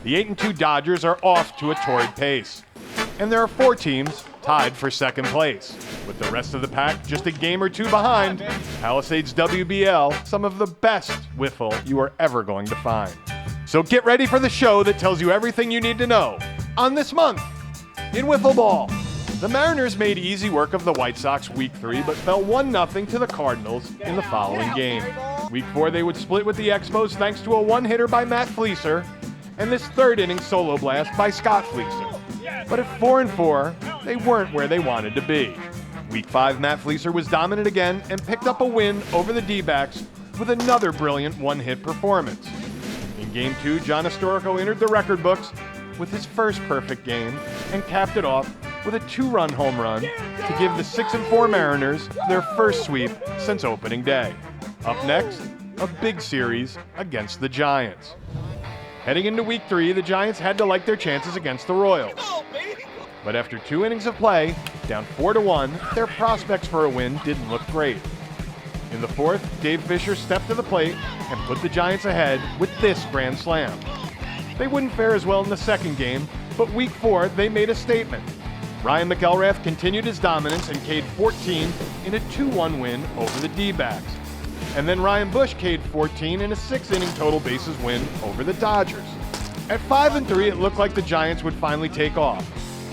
The 8-2 Dodgers are off to a torrid pace. And there are 4 teams tied for second place, with the rest of the pack just a game or 2 behind. Palisades WBL, some of the best wiffle you are ever going to find. So get ready for the show that tells you everything you need to know on this month in wiffle ball. The Mariners made easy work of the White Sox Week 3, but fell 1-0 to the Cardinals in the following game. Week 4, they would split with the Expos thanks to a one-hitter by Matt Fleeser, and this third-inning solo blast by Scott Fleeser. But at 4-4, they weren't where they wanted to be. Week 5, Matt Fleeser was dominant again and picked up a win over the D-backs with another brilliant one-hit performance. In Game 2, John Historico entered the record books with his first perfect game and capped it off with a 2-run home run to give the 6-4 Mariners their first sweep since opening day. Up next, a big series against the Giants. Heading into Week 3, the Giants had to like their chances against the Royals. But after 2 innings of play, down 4-1, their prospects for a win didn't look great. In the 4th, Dave Fisher stepped to the plate and put the Giants ahead with this grand slam. They wouldn't fare as well in the second game, but Week 4, they made a statement. Ryan McElrath continued his dominance and K'd 14 in a 2-1 win over the D-backs. And then Ryan Bush K'd 14 in a 6-inning total bases win over the Dodgers. At 5-3, it looked like the Giants would finally take off,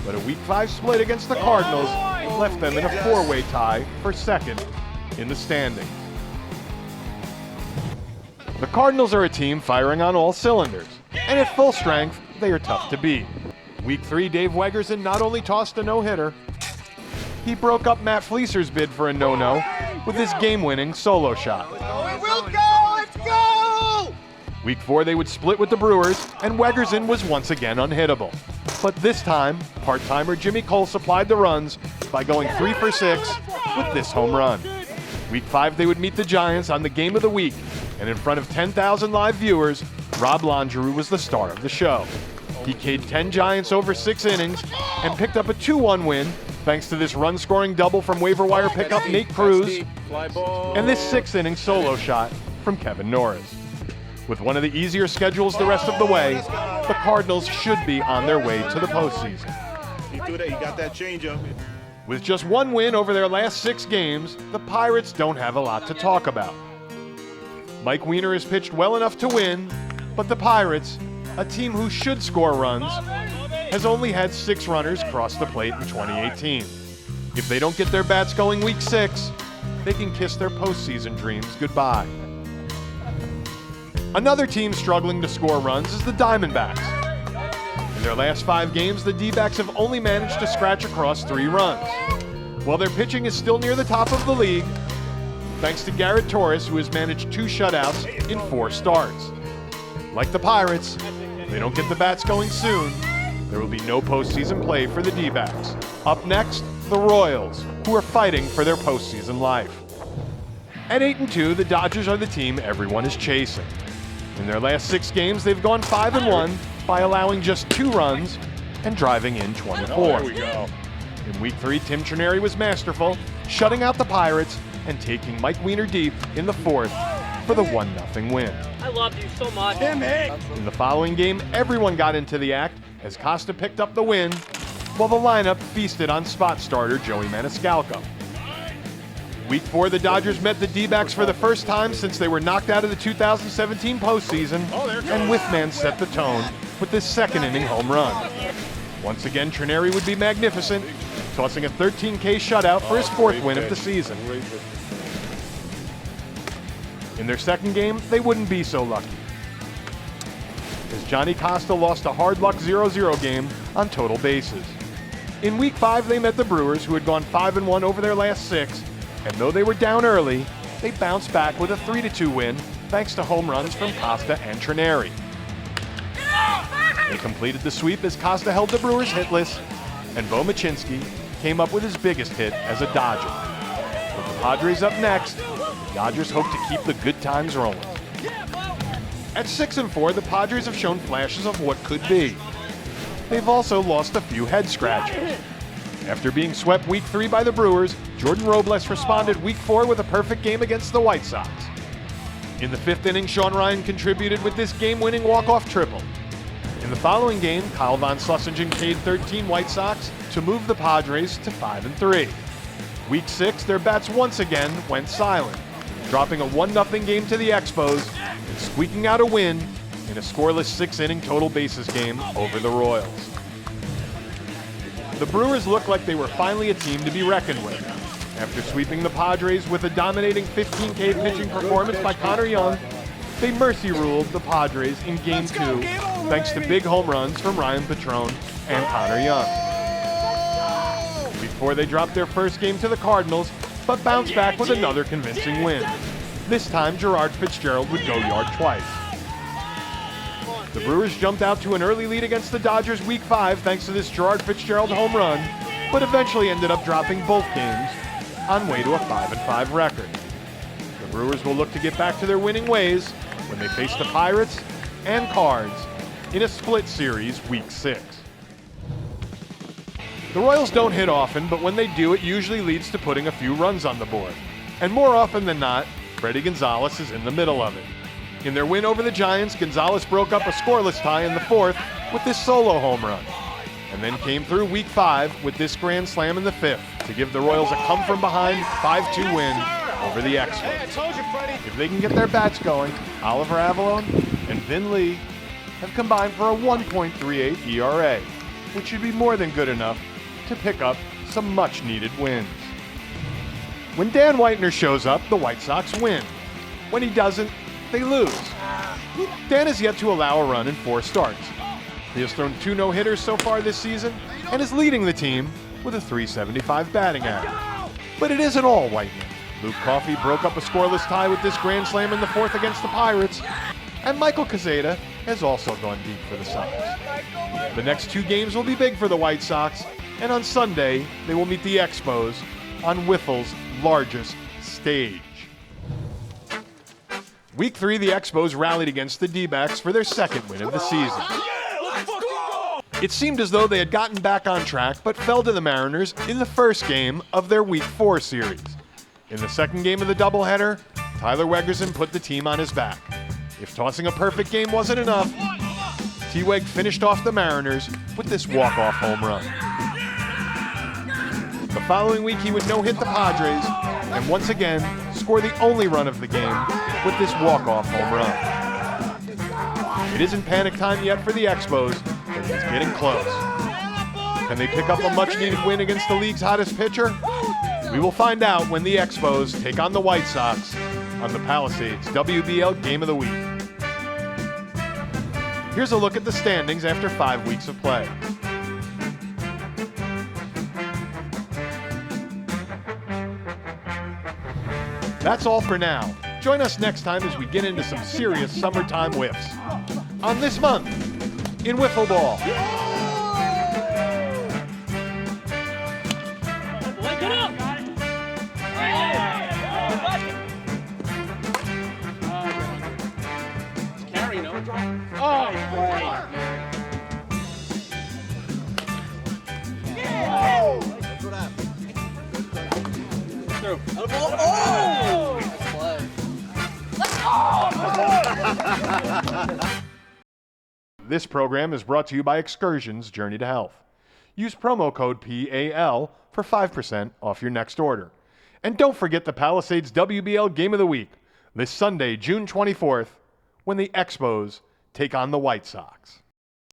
but a Week 5 split against the Cardinals left them in a 4-way tie for second in the standings. The Cardinals are a team firing on all cylinders, and at full strength, they are tough to beat. Week 3, Dave Wegerson not only tossed a no-hitter, he broke up Matt Fleeser's bid for a no-no with his game-winning solo shot. We'll go! Let's go! Week 4, they would split with the Brewers, and Wegerson was once again unhittable. But this time, part-timer Jimmy Cole supplied the runs by going 3 for 6 with this home run. Week 5, they would meet the Giants on the game of the week, and in front of 10,000 live viewers, Rob Longeroux was the star of the show. He K'd 10 Giants over 6 innings and picked up a 2-1 win thanks to this run-scoring double from waiver wire pickup Nate Cruz and this 6-inning solo shot from Kevin Norris. With one of the easier schedules the rest of the way, the Cardinals should be on their way to the postseason. He got that changeup. With just 1 win over their last 6 games, the Pirates don't have a lot to talk about. Mike Weiner has pitched well enough to win, but the Pirates, a team who should score runs, has only had 6 runners cross the plate in 2018. If they don't get their bats going Week 6, they can kiss their postseason dreams goodbye. Another team struggling to score runs is the Diamondbacks. In their last 5 games, the D-backs have only managed to scratch across 3 runs. While their pitching is still near the top of the league, thanks to Garrett Torres, who has managed 2 shutouts in 4 starts. Like the Pirates, if they don't get the bats going soon, there will be no postseason play for the D-backs. Up next, the Royals, who are fighting for their postseason life. At 8-2, the Dodgers are the team everyone is chasing. In their last 6 games, they've gone 5-1 by allowing just 2 runs and driving in 24. There we go. In Week 3, Tim Trineri was masterful, shutting out the Pirates and taking Mike Weiner deep in the 4th for the 1-0 win. I love you so much. In the following game, everyone got into the act as Costa picked up the win, while the lineup feasted on spot starter Joey Maniscalco. Week 4, the Dodgers met the D-backs for the first time since they were knocked out of the 2017 postseason, and Whiffman set the tone with this 2nd-inning home run. Once again, Trineri would be magnificent, tossing a 13K shutout for his 4th win of the season. In their second game, they wouldn't be so lucky, as Johnny Costa lost a hard luck 0-0 game on total bases. In Week 5, they met the Brewers, who had gone 5-1 over their last 6, and though they were down early, they bounced back with a 3-2 win thanks to home runs from Costa and Trineri. They completed the sweep as Costa held the Brewers hitless, and Bo Machinsky came up with his biggest hit as a Dodger. With the Padres up next, the Dodgers hope to keep the good times rolling. At 6-4, the Padres have shown flashes of what could be. They've also lost a few head scratchers. After being swept Week 3 by the Brewers, Jordan Robles responded Week 4 with a perfect game against the White Sox. In the 5th inning, Sean Ryan contributed with this game-winning walk-off triple. In the following game, Kyle Von Sussingen K'd 13 White Sox to move the Padres to 5-3. Week 6, their bats once again went silent, dropping a 1-0 game to the Expos and squeaking out a win in a scoreless 6-inning total bases game over the Royals. The Brewers looked like they were finally a team to be reckoned with. After sweeping the Padres with a dominating 15K pitching performance by Connor Young, they mercy ruled the Padres in Game 2 thanks to big home runs from Ryan Patrone and Connor Young. Before they dropped their first game to the Cardinals, but bounced back with another convincing win. This time, Gerard Fitzgerald would go yard twice. The Brewers jumped out to an early lead against the Dodgers Week 5 thanks to this Gerard Fitzgerald home run, but eventually ended up dropping both games on way to a 5-5 record. The Brewers will look to get back to their winning ways when they face the Pirates and Cards in a split series Week 6. The Royals don't hit often, but when they do, it usually leads to putting a few runs on the board. And more often than not, Freddie Gonzalez is in the middle of it. In their win over the Giants, Gonzalez broke up a scoreless tie in the 4th with this solo home run, and then came through Week 5 with this grand slam in the 5th to give the Royals a come-from-behind 5-2 win over the Expos. If they can get their bats going, Oliver Avalon and Vin Lee have combined for a 1.38 ERA, which should be more than good enough to pick up some much-needed wins. When Dan Whitener shows up, the White Sox win. When he doesn't, they lose. Dan has yet to allow a run in 4 starts. He has thrown 2 no-hitters so far this season and is leading the team with a .375 batting average. But it isn't all Whitener. Luke Coffey broke up a scoreless tie with this grand slam in the 4th against the Pirates, and Michael Caseta has also gone deep for the Sox. The next 2 games will be big for the White Sox, and on Sunday they will meet the Expos on Wiffle's largest stage. Week 3, the Expos rallied against the D-backs for their second win of the season. It seemed as though they had gotten back on track, but fell to the Mariners in the first game of their Week 4 series. In the second game of the doubleheader, Tyler Wegerson put the team on his back. If tossing a perfect game wasn't enough, T-Weg finished off the Mariners with this walk-off home run. The following week, he would no-hit the Padres, and once again, score the only run of the game with this walk-off home run. It isn't panic time yet for the Expos, but it's getting close. Can they pick up a much-needed win against the league's hottest pitcher? We will find out when the Expos take on the White Sox on the Palisades WBL Game of the Week. Here's a look at the standings after 5 weeks of play. That's all for now. Join us next time as we get into some serious summertime whiffs. On This Month in Wiffle Ball. This program is brought to you by Excursions Journey to Health. Use promo code PAL for 5% off your next order. And don't forget the Palisades WBL Game of the Week this Sunday, June 24th, when the Expos take on the White Sox.